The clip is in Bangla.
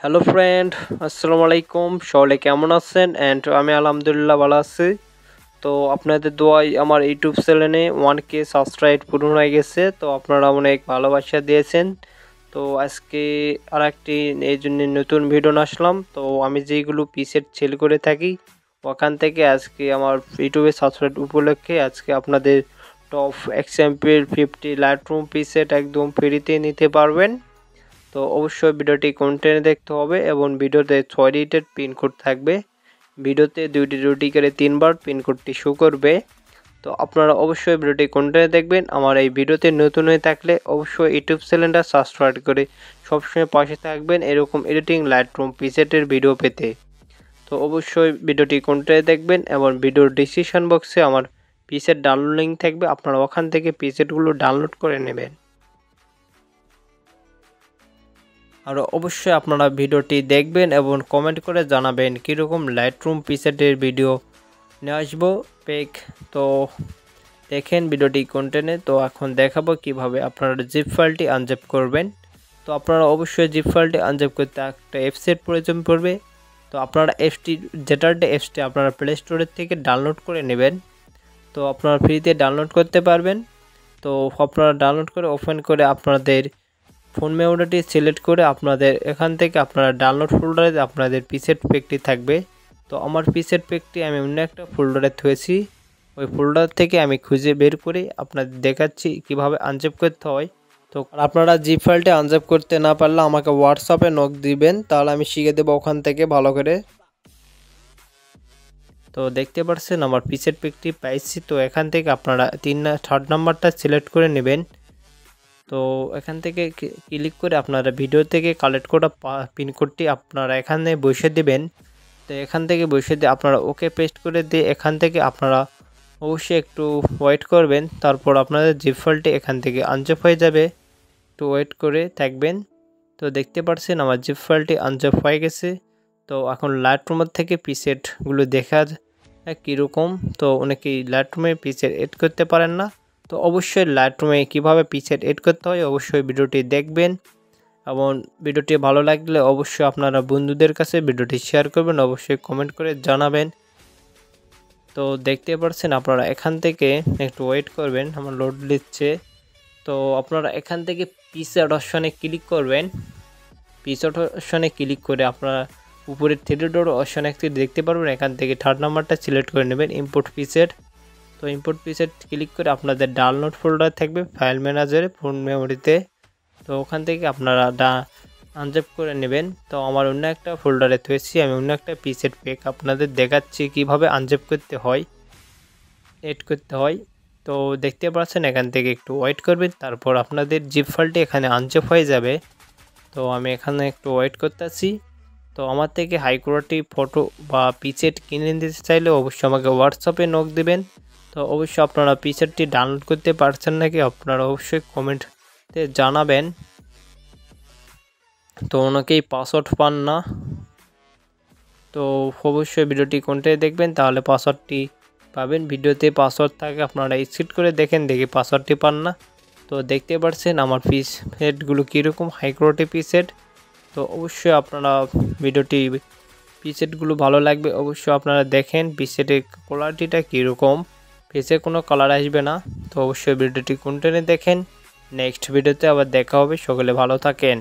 হ্যালো ফ্রেন্ড, আসসালামু আলাইকুম। সকলে কেমন আছেন? আমি আলহামদুলিল্লাহ ভালো আছি। তো আপনাদের দোয়ায় আমার ইউটিউব চ্যানেলে 1K সাবস্ক্রাইব পূরণ হয়ে গেছে। তো আপনারা অনেক ভালোবাসা দিয়েছেন। তো আজকে আরেকটি এই জন্য নতুন ভিডিও নিয়ে আসলাম। তো আমি যেইগুলো পিসেট সেল করে থাকি ওখান থেকে আজকে আমার ইউটিউবে সাবস্ক্রাইব উপলক্ষে আজকে আপনাদের টপ এক্সাম্পল 50 লাইটরুম পিসেট একদম ফ্রিতে নিতে পারবেন। তো অবশ্যই ভিডিওটি কন্টিনিউ দেখতে হবে এবং ভিডিওতে 6 ডিজিটের পিন কোড থাকবে। ভিডিওতে দুটি করে 3বার পিন কোডটি শো করবে। তো আপনারা অবশ্যই ভিডিওটি কন্টিনিউ দেখবেন। আমার এই ভিডিওতে নতুন হয়ে থাকলে অবশ্যই ইউটিউব চ্যানেলটা সাবস্ক্রাইব করে সবসময় পাশে থাকবেন এরকম এডিটিং লাইটরুম প্রিসেটের ভিডিও পেতে। তো অবশ্যই ভিডিওটি কন্টিনিউ দেখবেন এবং ভিডিওর ডিসক্রিপশন বক্সে আমার প্রিসেট ডাউনলোড লিঙ্ক থাকবে, আপনারা ওখান থেকে প্রিসেটগুলো ডাউনলোড করে নেবেন। আর অবশ্যই আপনারা ভিডিওটি দেখবেন এবং কমেন্ট করে জানাবেন কীরকম লাইটরুম প্রিসেটের ভিডিও নিয়ে আসবো পেক। তো দেখেন ভিডিওটি কন্টেনে। তো এখন দেখাবো কিভাবে আপনারা জিপ ফাইলটি আনজিপ করবেন। তো আপনারা অবশ্যই জিপ ফাইলটি আনজিপ করতে একটা অ্যাপসের প্রয়োজন পড়বে। তো আপনারা অ্যাপসটি আপনারা প্লে স্টোরের থেকে ডাউনলোড করে নেবেন। তো আপনারা ফ্রিতে ডাউনলোড করতে পারবেন। তো আপনারা ডাউনলোড করে ওপেন করে আপনাদের ফোন মেমোরিটি সিলেক্ট করে আপনাদের এখান থেকে আপনারা ডাউনলোড ফোল্ডারে আপনাদের পিসেট পেকটি থাকবে। তো আমার পিসেট পেকটি আমি অন্য একটা ফোল্ডারে থুয়েছি। ওই ফোল্ডার থেকে আমি খুঁজে বের করে আপনাদের দেখাচ্ছি কিভাবে আনজেপ করতে হয়। তো আপনারা জিপ ফাইলটি আনজেপ করতে না পারলে আমাকে হোয়াটসঅ্যাপে নক দিবেন, তাহলে আমি শিখে দেবো ওখান থেকে ভালো করে। তো দেখতে পাচ্ছেন আমার পিসেট পেকটি পাইছি। তো এখান থেকে আপনারা 3 নাম্বারটা সিলেক্ট করে নেবেন। তো এখান থেকে ক্লিক করে আপনারা ভিডিও থেকে কালেক্ট করা পিনকোডটি আপনারা এখানে বসিয়ে দেবেন। তো এখান থেকে বসিয়ে দিয়ে আপনারা ওকে পেস্ট করে দিয়ে এখান থেকে আপনারা অবশ্যই একটু ওয়েট করবেন। তারপর আপনাদের জিপ ফাইলটি এখান থেকে আনজেপ হয়ে যাবে, একটু ওয়েট করে থাকবেন। তো দেখতে পাচ্ছেন আমার জিপ ফাইলটি আনজেপ হয়ে গেছে। তো এখন লাইটরুমের থেকে পিসেটগুলো দেখা কীরকম। তো অনেকেই লাইটরুমে পিসেট এড করতে পারেন না। তো অবশ্যই লাইটরুমে কীভাবে পিসেট এড করতে হয় অবশ্যই ভিডিওটি দেখবেন এবং ভিডিওটি ভালো লাগলে অবশ্যই আপনারা বন্ধুদের কাছে ভিডিওটি শেয়ার করবেন, অবশ্যই কমেন্ট করে জানাবেন। তো দেখতে পাচ্ছেন আপনারা এখান থেকে একটু ওয়েট করবেন, আমার লোড নিচ্ছে। তো আপনারা এখান থেকে পিসেট অপশনে ক্লিক করবেন। পিসেট অপশনে ক্লিক করে আপনারা উপরে 3 ডট অপশন একটি দেখতে পারবেন, এখান থেকে 3 নাম্বারটা সিলেক্ট করে নেবেন ইম্পোর্ট পিসেট। তো ইম্পোর্ট পিসেট ক্লিক করে আপনাদের ডাউনলোড ফোল্ডার থাকবে ফাইল ম্যানেজারে ফোন মেমোরিতে। তো ওখান থেকে আপনারা আনজেপ করে নেবেন। তো আমার অন্য একটা ফোল্ডারে থুয়েছি, আমি অন্য একটা পিসেট পেক আপনাদের দেখাচ্ছি কিভাবে আনজেপ করতে হয়, এড করতে হয়। তো দেখতে পাচ্ছেন এখান থেকে একটু ওয়েট করবেন, তারপর আপনাদের জিপ ফাইলটি এখানে আনজেপ হয়ে যাবে। তো আমি এখানে একটু ওয়েট করতেছি। তো আমার থেকে হাই কোয়ালিটি ফটো বা পিসেট কিনে নিতে চাইলে অবশ্যই আমাকে হোয়াটসঅ্যাপে নক দেবেন। তো অবশ্যই আপনারা পিসেটটি ডাউনলোড করতে পারছেন নাকি আপনারা অবশ্যই কমেন্টে জানাবেন। তো অনেকেই পাসওয়ার্ড পান না। তো অবশ্যই ভিডিওটি কোনটায় দেখবেন, তাহলে পাসওয়ার্ডটি পাবেন। ভিডিওতে পাসওয়ার্ড থাকে আপনারা স্ক্রিন করে দেখেন, দেখি পাসওয়ার্ডটি পান না। তো দেখতে পাচ্ছেন আমার পিসেটগুলো কীরকম হাই কোয়ালিটি পিসেট। তো অবশ্যই আপনারা ভিডিওটি পিসেটগুলো ভালো লাগবে, অবশ্যই আপনারা দেখেন পিসেটের কোয়ালিটিটা কীরকম, ফেসে কোনো কালার আসবে না। তো অবশ্যই ভিডিওটি কন্টিনিউ দেখেন। নেক্সট ভিডিওতে আবার দেখা হবে, সকলে ভালো থাকেন।